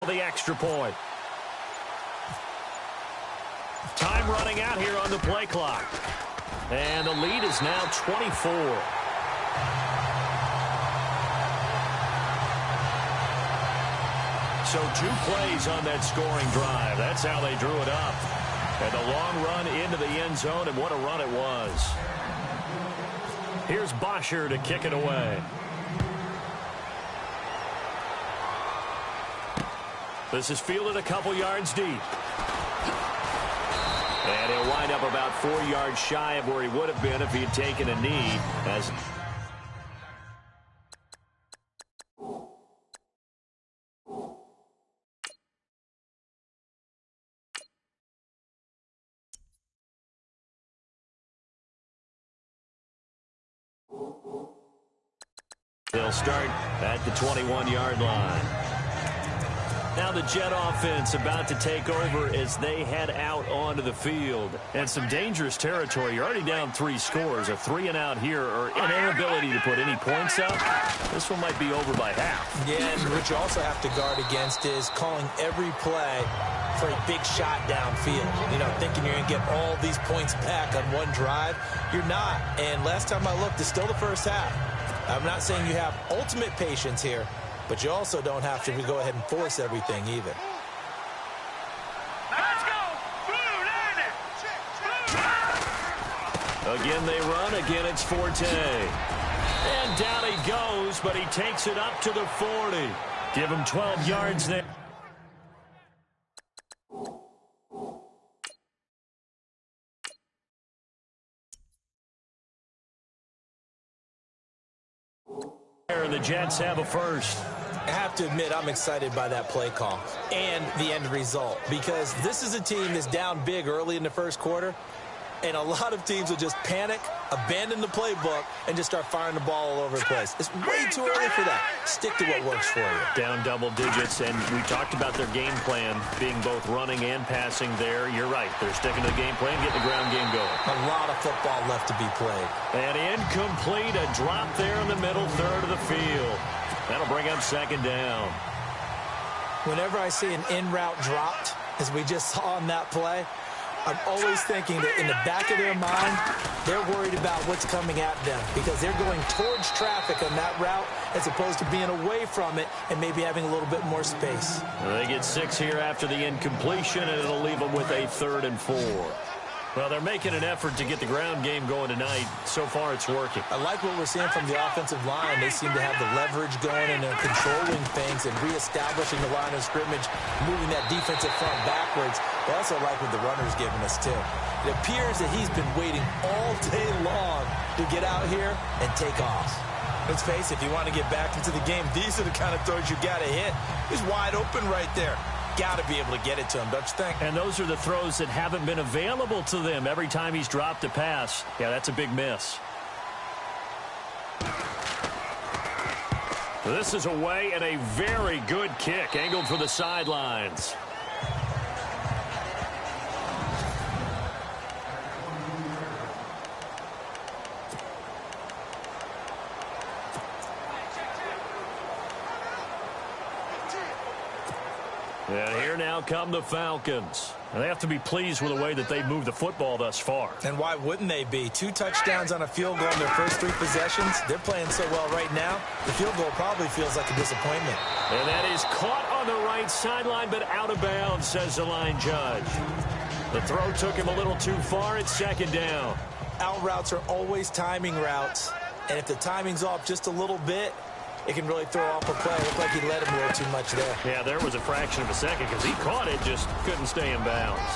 the extra point. Time running out here on the play clock. And the lead is now 24. So 2 plays on that scoring drive. That's how they drew it up. And a long run into the end zone, and what a run it was. Here's Bosher to kick it away. This is fielded a couple yards deep. And he'll wind up about 4 yards shy of where he would have been if he had taken a knee. As they'll start at the 21-yard line. Now the Jet offense about to take over as they head out onto the field. And some dangerous territory. You're already down 3 scores. A 3-and-out here, or an inability to put any points up. This one might be over by half. Yeah, and what you also have to guard against is calling every play for a big shot downfield. You know, thinking you're going to get all these points back on one drive. You're not. And last time I looked, it's still the first half. I'm not saying you have ultimate patience here, but you also don't have to go ahead and force everything either. Let's go! Again they run. Again it's Forte. And down he goes, but he takes it up to the 40. Give him 12 yards there. And the Jets have a first. I have to admit, I'm excited by that play call and the end result, because this is a team that's down big early in the first quarter, and a lot of teams will just panic, abandon the playbook, and just start firing the ball all over the place. It's way too early for that. Stick to what works for you. Down double digits, and we talked about their game plan being both running and passing there. You're right. They're sticking to the game plan, getting the ground game going. A lot of football left to be played. And incomplete, a drop there in the middle third of the field. That'll bring up second down. Whenever I see an in-route dropped, as we just saw on that play, I'm always thinking that in the back of their mind, they're worried about what's coming at them, because they're going towards traffic on that route as opposed to being away from it and maybe having a little bit more space. They get 6 here after the incompletion, and it'll leave them with a 3rd and 4. Well, they're making an effort to get the ground game going tonight. So far, it's working. I like what we're seeing from the offensive line. They seem to have the leverage going, and they're controlling things and reestablishing the line of scrimmage, moving that defensive front backwards. I also like what the runner's giving us, too. It appears that he's been waiting all day long to get out here and take off. Let's face it, if you want to get back into the game, these are the kind of throws you got to hit. He's wide open right there. Got to be able to get it to him, don't you think? And those are the throws that haven't been available to them every time he's dropped a pass. Yeah, that's a big miss. This is away, and a very good kick angled for the sidelines. And here now come the Falcons. And they have to be pleased with the way that they've moved the football thus far. And why wouldn't they be? 2 touchdowns on a field goal in their first 3 possessions. They're playing so well right now, the field goal probably feels like a disappointment. And that is caught on the right sideline, but out of bounds, says the line judge. The throw took him a little too far. It's second down. Out routes are always timing routes. And if the timing's off just a little bit, it can really throw off a play. It looked like he let him a little too much there. Yeah, there was a fraction of a second because he caught it, just couldn't stay in bounds.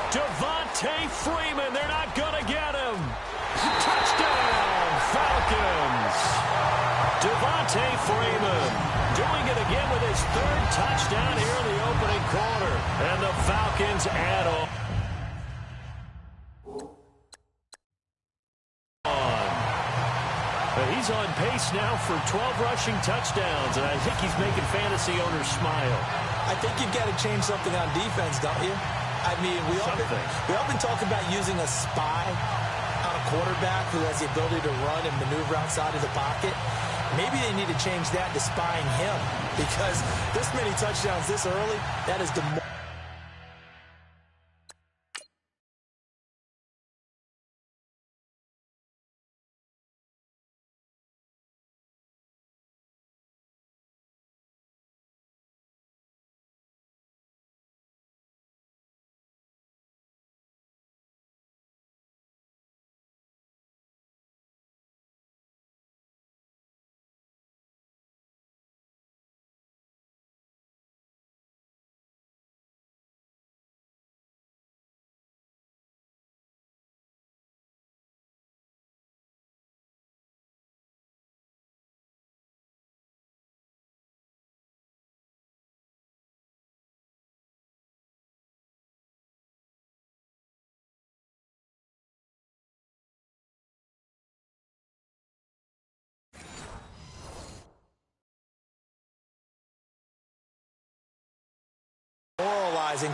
Devontae Freeman, they're not going to get him. Touchdown, Falcons. Devontae Freeman doing it again with his 3rd touchdown here in the opening quarter. And the Falcons add on. He's on pace now for 12 rushing touchdowns, and I think he's making fantasy owners smile. I think you've got to change something on defense, don't you? I mean, we often talk about using a spy on a quarterback who has the ability to run and maneuver outside of the pocket. Maybe they need to change that to spying him. because this many touchdowns this early, that is demoralizing.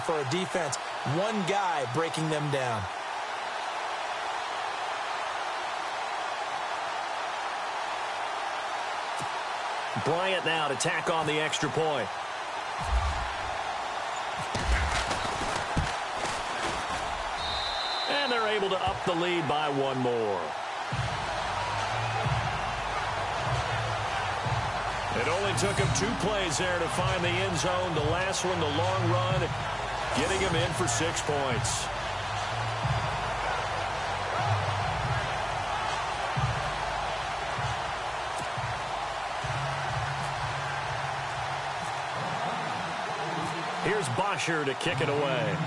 For a defense, one guy breaking them down. Bryant now to tack on the extra point. And they're able to up the lead by one more. It only took him 2 plays there to find the end zone. The last one, the long run, getting him in for 6 points. Here's Bosher to kick it away.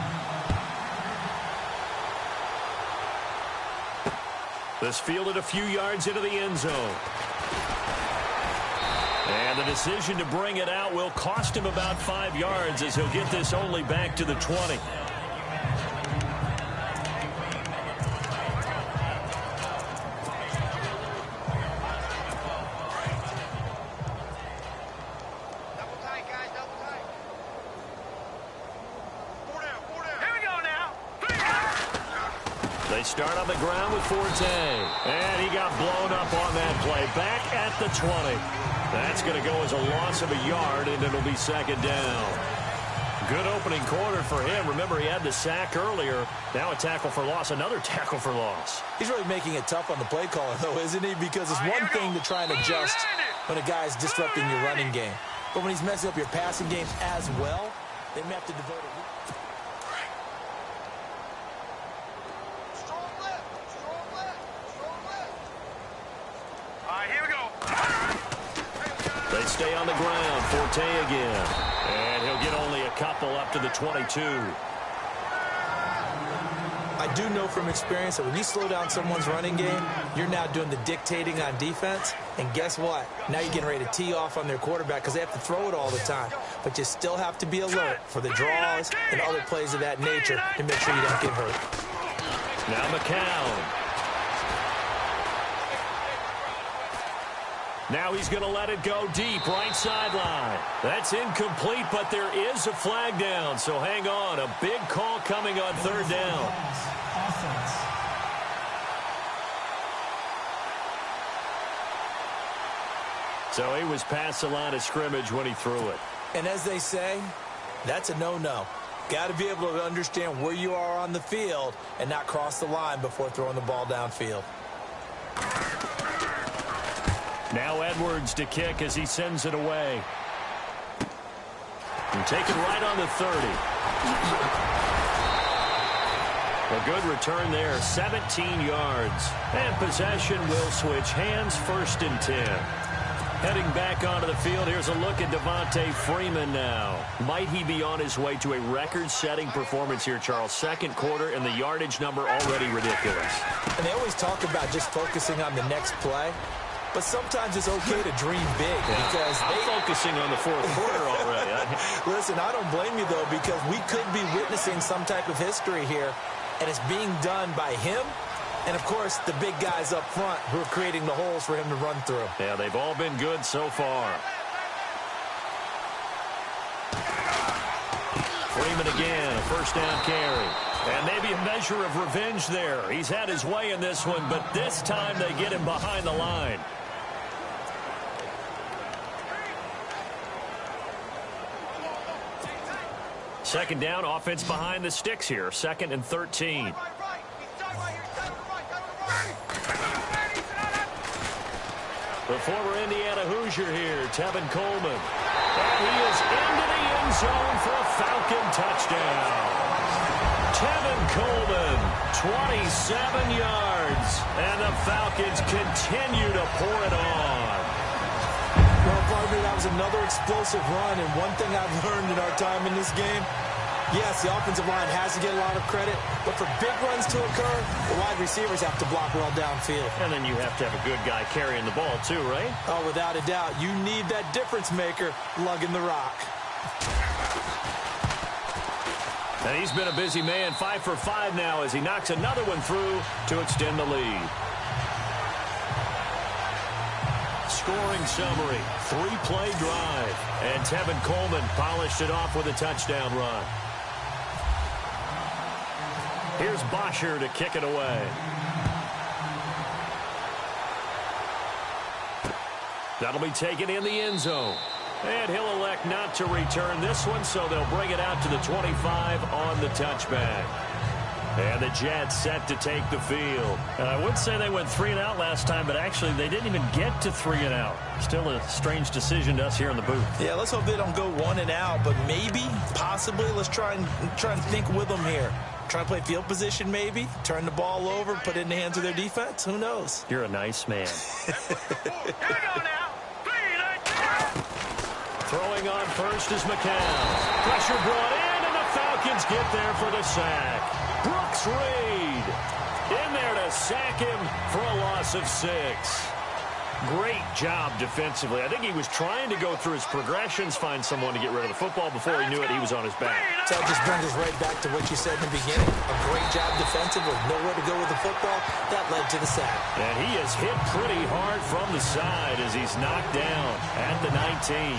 This fielded a few yards into the end zone. And the decision to bring it out will cost him about 5 yards as he'll get this only back to the 20. They start on the ground with Forte. And he got blown up on that play. Back at the 20. That's going to go as a loss of a yard, and it'll be second down. Good opening quarter for him. Remember, he had the sack earlier. Now a tackle for loss, another tackle for loss. He's really making it tough on the play caller, though, isn't he? Because it's one thing to try and adjust when a guy's disrupting your running game. But when he's messing up your passing game as well, they may have to devote it. They stay on the ground. Forte again. And he'll get only a couple up to the 22. I do know from experience that when you slow down someone's running game, you're now doing the dictating on defense. And guess what? Now you're getting ready to tee off on their quarterback because they have to throw it all the time. But you still have to be alert for the draws and other plays of that nature to make sure you don't get hurt. Now McCown. Now he's going to let it go deep, right sideline. That's incomplete, but there is a flag down, so hang on. A big call coming on third down. So he was past the line of scrimmage when he threw it. And as they say, that's a no-no. Got to be able to understand where you are on the field and not cross the line before throwing the ball downfield. Now Edwards to kick as he sends it away. And taken right on the 30. A good return there, 17 yards. And possession will switch hands, 1st and 10. Heading back onto the field, here's a look at Devontae Freeman now. Might he be on his way to a record-setting performance here, Charles? Second quarter, and the yardage number already ridiculous. And they always talk about just focusing on the next play. But sometimes it's okay to dream big because they're focusing on the fourth quarter already. Listen, I don't blame you, though, because we could be witnessing some type of history here, and it's being done by him and, of course, the big guys up front who are creating the holes for him to run through. Yeah, they've all been good so far. Freeman again, a first down carry. And maybe a measure of revenge there. He's had his way in this one, but this time they get him behind the line. Second down, offense behind the sticks here. 2nd and 13. The former Indiana Hoosier here, Tevin Coleman. And he is into the end zone for a Falcon touchdown. Tevin Coleman, 27 yards. And the Falcons continue to pour it on. Well, partner, that was another explosive run. And one thing I've learned in our time in this game, yes, the offensive line has to get a lot of credit, but for big runs to occur, the wide receivers have to block well downfield. And then you have to have a good guy carrying the ball too, right? Oh, without a doubt. You need that difference maker lugging the rock. And he's been a busy man, 5 for 5 now as he knocks another one through to extend the lead. Scoring summary, 3-play drive. And Tevin Coleman polished it off with a touchdown run. Here's Bosher to kick it away. That'll be taken in the end zone. And he'll elect not to return this one, so they'll bring it out to the 25 on the touchback. And the Jets set to take the field. And I would say they went 3 and out last time, but actually they didn't even get to 3 and out. Still a strange decision to us here in the booth. Yeah, let's hope they don't go 1 and out, but maybe, possibly, let's try and think with them here. Try to play field position maybe, turn the ball over, put it in the hands of their defense. Who knows? You're a nice man. Throwing on first is McCown. Pressure brought in, and the Falcons get there for the sack. Brooks Reed in there to sack him for a loss of 6. Great job defensively. I think he was trying to go through his progressions, find someone to get rid of the football. Before he knew it, he was on his back. So that just brings us right back to what you said in the beginning. A great job defensively. Nowhere to go with the football. That led to the sack. And he is hit pretty hard from the side as he's knocked down at the 19.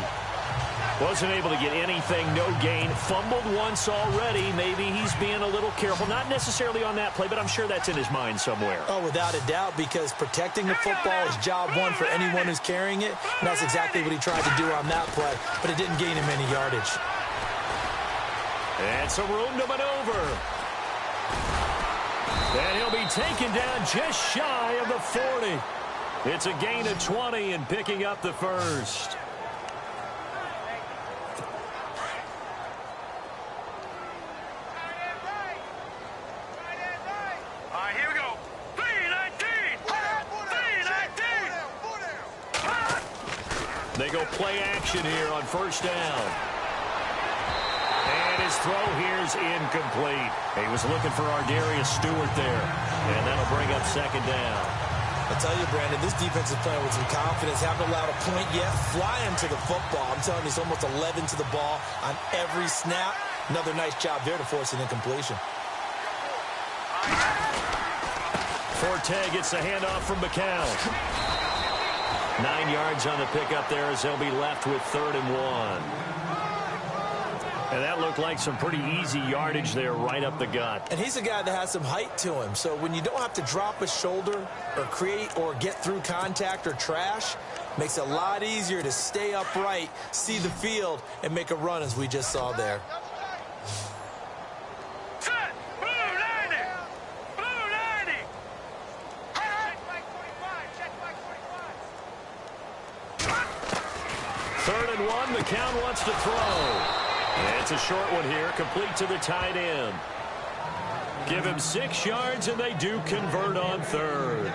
Wasn't able to get anything, no gain. Fumbled once already. Maybe he's being a little careful. Not necessarily on that play, but I'm sure that's in his mind somewhere. Oh, without a doubt, because protecting the football is job one for anyone who's carrying it. And that's exactly what he tried to do on that play, but it didn't gain him any yardage. And some room to maneuver. And he'll be taken down just shy of the 40. It's a gain of 20 and picking up the first. They go play action here on first down. And his throw here's incomplete. He was looking for Ardarius Stewart there. And that'll bring up second down. I tell you, Brandon, this defense is playing with some confidence. Haven't allowed a point yet. Flying to the football. I'm telling you, it's almost 11 to the ball on every snap. Another nice job there to force an incompletion. Forte gets the handoff from McCown. 9 yards on the pickup there as they'll be left with 3rd and 1. And that looked like some pretty easy yardage there right up the gut. And he's a guy that has some height to him. So when you don't have to drop a shoulder or create or get through contact or trash, makes it a lot easier to stay upright, see the field, and make a run as we just saw there. Third and 1, McCown wants to throw. And it's a short one here, complete to the tight end. Give him 6 yards, and they do convert on 3rd.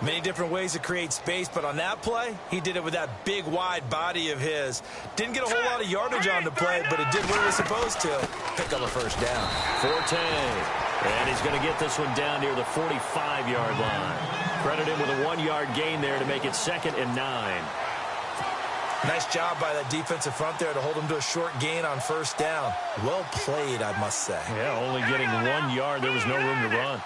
Many different ways to create space, but on that play, he did it with that big, wide body of his. Didn't get a whole lot of yardage on the play, but it did what it was supposed to. Pick up a first down. Forte. And he's going to get this one down near the 45-yard line. Credit him with a 1-yard gain there to make it 2nd and 9. Nice job by that defensive front there to hold him to a short gain on first down. Well played, I must say. Yeah, only getting 1 yard. There was no room to run.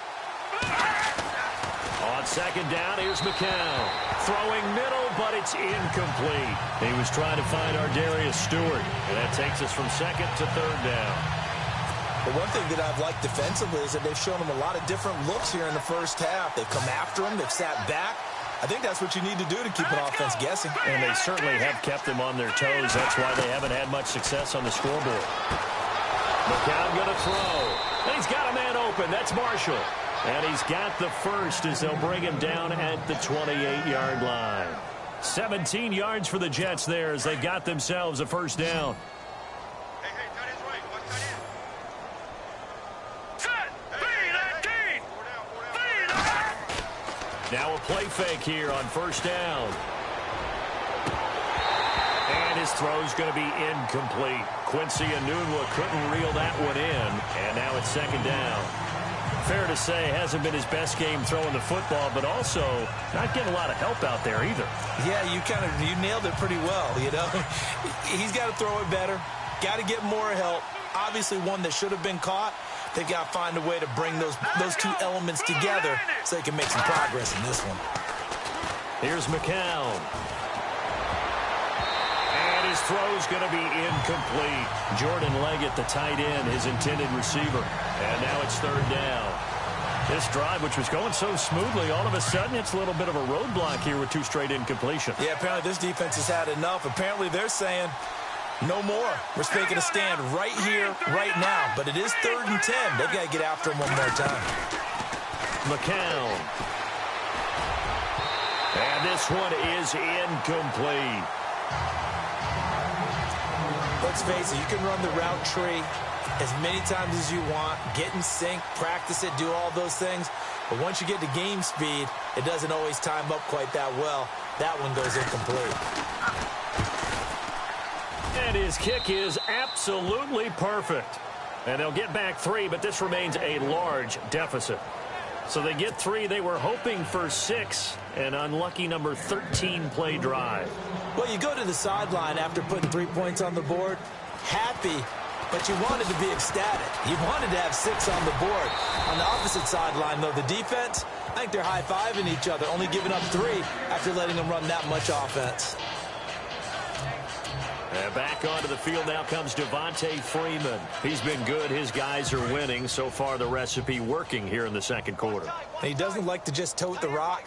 On second down, here's McCown. Throwing middle, but it's incomplete. He was trying to find Ardarius Stewart. And that takes us from 2nd to 3rd down. But one thing that I've liked defensively is that they've shown him a lot of different looks here in the first half. They've come after him. They've sat back. I think that's what you need to do to keep an offense guessing. And they certainly have kept them on their toes. That's why they haven't had much success on the scoreboard. McCown going to throw. And he's got a man open. That's Marshall. And he's got the first as they'll bring him down at the 28-yard line. 17 yards for the Jets there as they got themselves a first down. Now a play fake here on first down. And his throw's going to be incomplete. Quincy Enunwa couldn't reel that one in. And now it's second down. Fair to say, hasn't been his best game throwing the football, but also not getting a lot of help out there either. Yeah, you nailed it pretty well, you know. He's got to throw it better. Got to get more help. Obviously one that should have been caught. They've got to find a way to bring those two elements together so they can make some progress in this one. Here's McCown. And his throw's going to be incomplete. Jordan Leggett, the tight end, his intended receiver. And now it's third down. This drive, which was going so smoothly, all of a sudden it's a little bit of a roadblock here with two straight incompletions. Yeah, apparently this defense has had enough. Apparently they're saying, no more. We're taking a stand right here, right now. But it is 3rd and 10. They've got to get after him one more time. McCown. And this one is incomplete. Let's face it, you can run the route tree as many times as you want, get in sync, practice it, do all those things. But once you get to game speed, it doesn't always time up quite that well. That one goes incomplete. And his kick is absolutely perfect. And they'll get back 3, but this remains a large deficit. So they get 3. They were hoping for 6. An unlucky number 13 play drive. Well, you go to the sideline after putting 3 points on the board, happy, but you wanted to be ecstatic. You wanted to have 6 on the board. On the opposite sideline, though, the defense, I think they're high-fiving each other, only giving up 3 after letting them run that much offense. And back onto the field now comes Devontae Freeman. He's been good. His guys are winning. So far, the recipe working here in the second quarter. And he doesn't like to just tote the rock.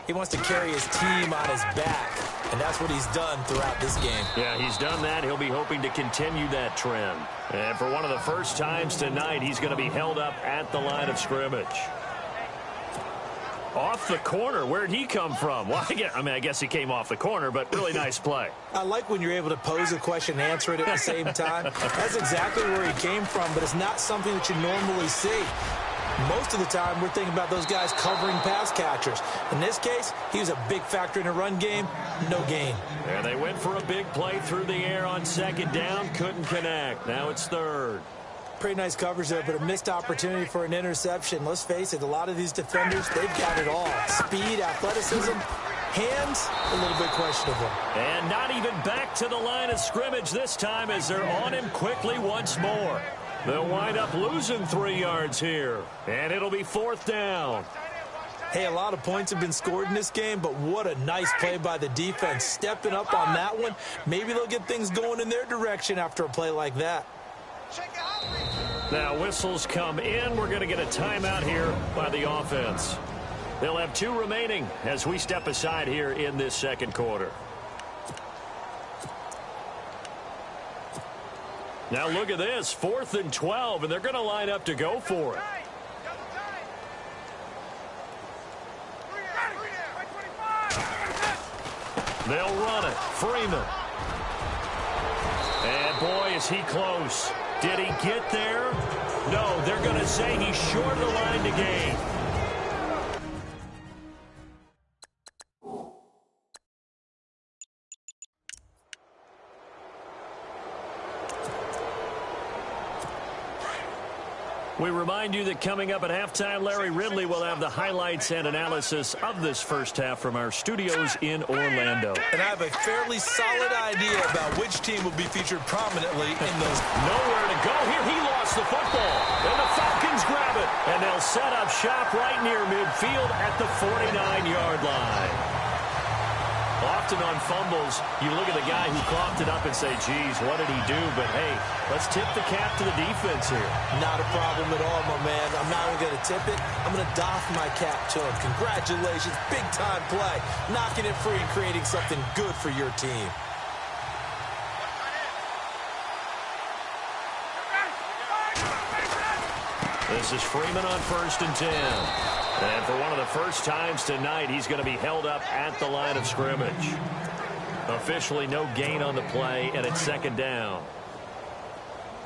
He wants to carry his team on his back. And that's what he's done throughout this game. Yeah, he's done that. He'll be hoping to continue that trend. And for one of the first times tonight, he's going to be held up at the line of scrimmage. Off the corner. Where'd he come from? Well, I guess he came off the corner, but really nice play. I like when you're able to pose a question and answer it at the same time. That's exactly where he came from, but it's not something that you normally see. Most of the time, we're thinking about those guys covering pass catchers. In this case, he was a big factor in the run game. No gain. And they went for a big play through the air on second down. Couldn't connect. Now it's third. Pretty nice coverage there, but a missed opportunity for an interception. Let's face it, a lot of these defenders, they've got it all. Speed, athleticism, hands, a little bit questionable. And not even back to the line of scrimmage this time as they're on him quickly once more. They'll wind up losing 3 yards here, and it'll be 4th down. Hey, a lot of points have been scored in this game, but what a nice play by the defense. Stepping up on that one, maybe they'll get things going in their direction after a play like that. Now whistles come in. We're going to get a timeout here by the offense. They'll have 2 remaining as we step aside here in this second quarter. Now look at this, 4th and 12, and they're going to line up to go for it. They'll run it. Freeman. And boy, is he close. Did he get there? No, they're going to say he's short of the line to gain. We remind you that coming up at halftime, Larry Ridley will have the highlights and analysis of this first half from our studios in Orlando. And I have a fairly solid idea about which team will be featured prominently in those. Nowhere to go here. He lost the football. And the Falcons grab it. And they'll set up shop right near midfield at the 49-yard line. Often on fumbles, you look at the guy who coughed it up and say, geez, what did he do? But, hey, let's tip the cap to the defense here. Not a problem at all, my man. I'm not even going to tip it. I'm going to doff my cap to him. Congratulations. Big-time play. Knocking it free and creating something good for your team. This is Freeman on 1st and 10. And for one of the first times tonight, he's going to be held up at the line of scrimmage. Officially no gain on the play, and it's 2nd down.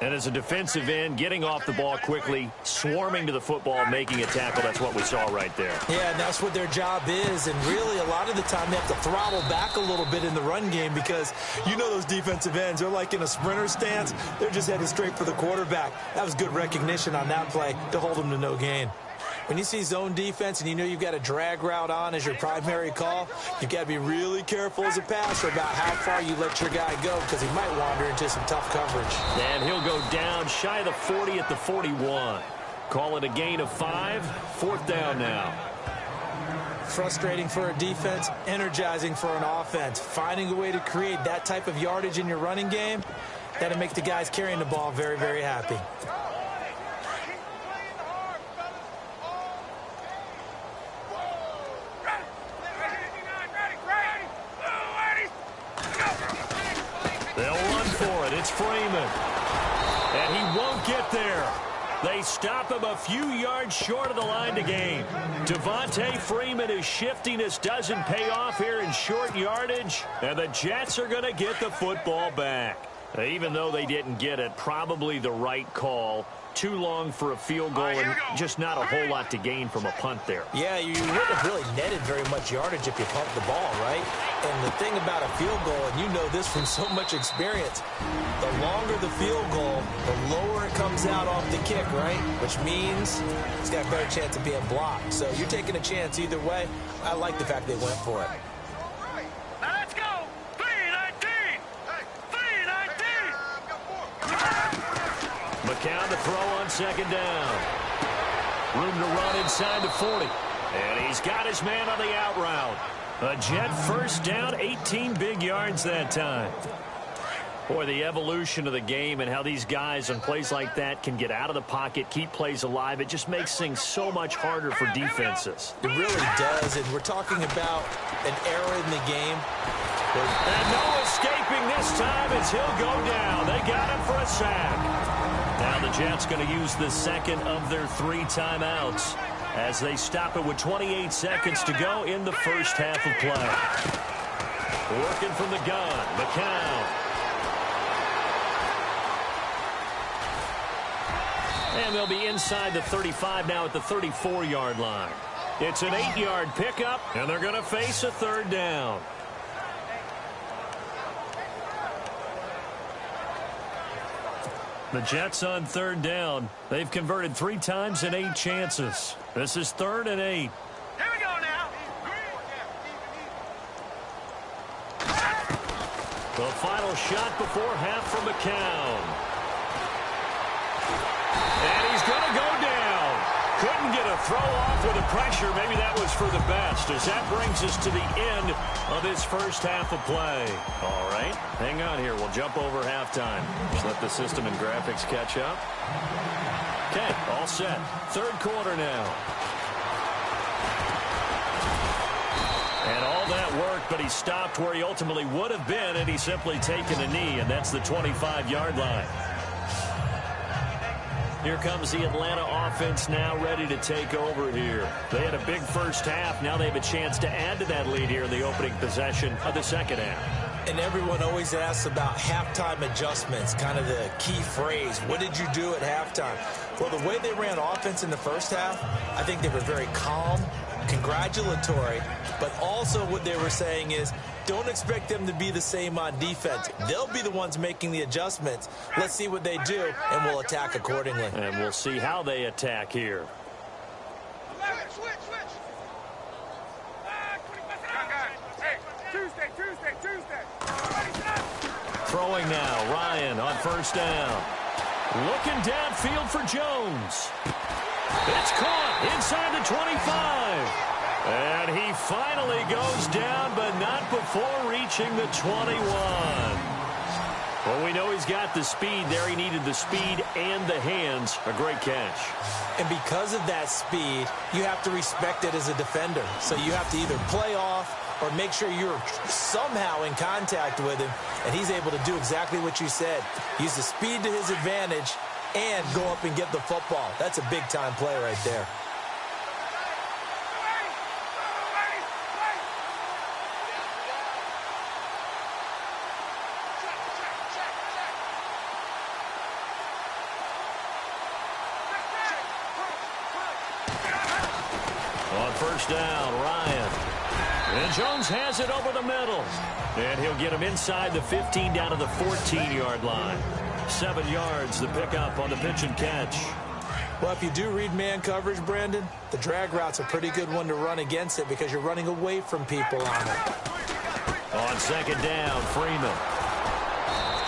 And as a defensive end, getting off the ball quickly, swarming to the football, making a tackle, that's what we saw right there. Yeah, and that's what their job is. And really, a lot of the time, they have to throttle back a little bit in the run game because you know those defensive ends, they're like in a sprinter stance. They're just headed straight for the quarterback. That was good recognition on that play to hold them to no gain. When you see zone defense and you know you've got a drag route on as your primary call, you've got to be really careful as a passer about how far you let your guy go because he might wander into some tough coverage. And he'll go down shy of the 40 at the 41. Call it a gain of 5. 4th down now. Frustrating for a defense, energizing for an offense. Finding a way to create that type of yardage in your running game, that'll make the guys carrying the ball very, very happy. They'll run for it. It's Freeman. And he won't get there. They stop him a few yards short of the line to gain. Devontae Freeman is shifting. This doesn't pay off here in short yardage. And the Jets are going to get the football back. Even though they didn't get it, probably the right call. Too long for a field goal and just not a whole lot to gain from a punt there. Yeah, you wouldn't have really netted very much yardage if you pumped the ball, right? And the thing about a field goal, and you know this from so much experience, the longer the field goal, the lower it comes out off the kick, right? Which means it's got a better chance of being blocked. So you're taking a chance either way. I like the fact they went for it. Now let's go. 3-19. 3-19. McCown to throw on 2nd down. Room to run inside the 40. And he's got his man on the out route. A Jet 1st down, 18 big yards that time. Boy, the evolution of the game and how these guys on plays like that can get out of the pocket, keep plays alive, it just makes things so much harder for defenses. It really does, and we're talking about an era in the game. And no escaping this time as he'll go down. They got him for a sack. Now the Jets going to use the 2nd of their 3 timeouts as they stop it with 28 seconds to go in the first half of play. Working from the gun, McCown. And they'll be inside the 35 now at the 34-yard line. It's an 8-yard pickup, and they're going to face a 3rd down. The Jets on 3rd down. They've converted 3 times in 8 chances. This is 3rd and 8. Here we go now. The final shot before half from McCown. And he's going to go down. Couldn't get a throw off with the pressure. Maybe that was for the best, as that brings us to the end of this first half of play. All right, hang on here. We'll jump over halftime. Just let the system and graphics catch up. Okay, all set. 3rd quarter now. And all that work, but he stopped where he ultimately would have been had he simply taken a knee, and that's the 25-yard line. Here comes the Atlanta offense now ready to take over here. They had a big first half. Now they have a chance to add to that lead here in the opening possession of the 2nd half. And everyone always asks about halftime adjustments, kind of the key phrase. What did you do at halftime? Well, the way they ran offense in the first half, I think they were very calm, congratulatory, but also what they were saying is, don't expect them to be the same on defense. They'll be the ones making the adjustments. Let's see what they do, and we'll attack accordingly. And we'll see how they attack here. Switch. Hey, Tuesday. Throwing now, Ryan on 1st down. Looking downfield for Jones. It's caught inside the 25. And he finally goes down, but not before reaching the 21. Well, we know he's got the speed there. He needed the speed and the hands. A great catch. And because of that speed, you have to respect it as a defender. So you have to either play off or make sure you're somehow in contact with him. And he's able to do exactly what you said. Use the speed to his advantage and go up and get the football. That's a big-time play right there. On first down, Ryan. And Jones has it over the middle. And he'll get him inside the 15 down to the 14-yard line. 7 yards, the pickup on the pitch and catch. Well, if you do read man coverage, Brandon, the drag route's a pretty good one to run against it because you're running away from people on it. On second down, Freeman.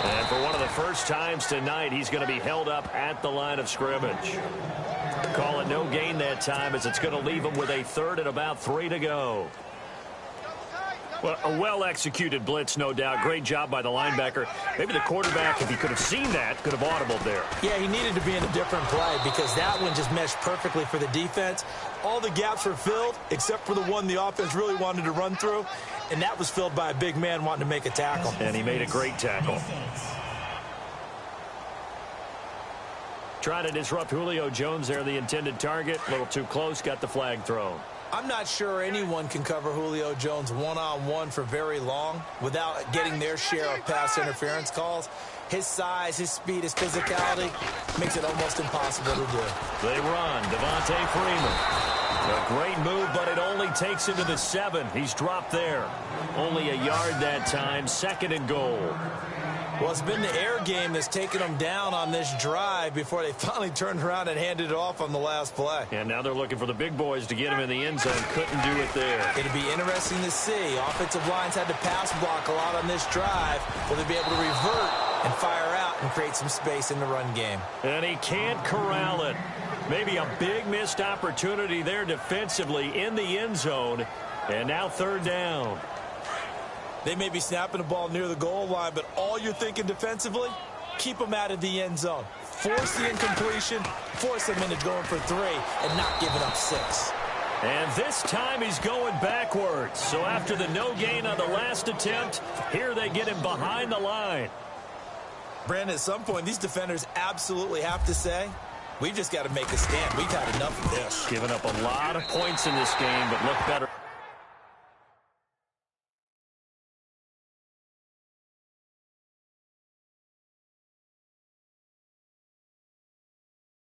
And for one of the first times tonight, he's going to be held up at the line of scrimmage. Call it no gain that time as it's going to leave him with a third and about 3 to go. Well, a well-executed blitz, no doubt. Great job by the linebacker. Maybe the quarterback, if he could have seen that, could have audibled there. Yeah, he needed to be in a different play because that one just meshed perfectly for the defense. All the gaps were filled except for the one the offense really wanted to run through, and that was filled by a big man wanting to make a tackle. And he made a great tackle. Trying to disrupt Julio Jones there, the intended target. A little too close, got the flag thrown. I'm not sure anyone can cover Julio Jones one-on-one for very long without getting their share of pass interference calls. His size, his speed, his physicality makes it almost impossible to do. They run. Devontae Freeman. A great move, but it only takes him to the 7. He's dropped there. Only a yard that time. 2nd and goal. Well, it's been the air game that's taken them down on this drive before they finally turned around and handed it off on the last play. And now they're looking for the big boys to get him in the end zone. Couldn't do it there. It'll be interesting to see. Offensive lines had to pass block a lot on this drive. Will they be able to revert and fire out and create some space in the run game? And he can't corral it. Maybe a big missed opportunity there defensively in the end zone. And now 3rd down. They may be snapping the ball near the goal line, but all you're thinking defensively, keep them out of the end zone. Force the incompletion, force them into going for 3, and not giving up 6. And this time he's going backwards. So after the no gain on the last attempt, here they get him behind the line. Brandon, at some point, these defenders absolutely have to say, we've just got to make a stand. We've had enough of this. Giving up a lot of points in this game, but look better.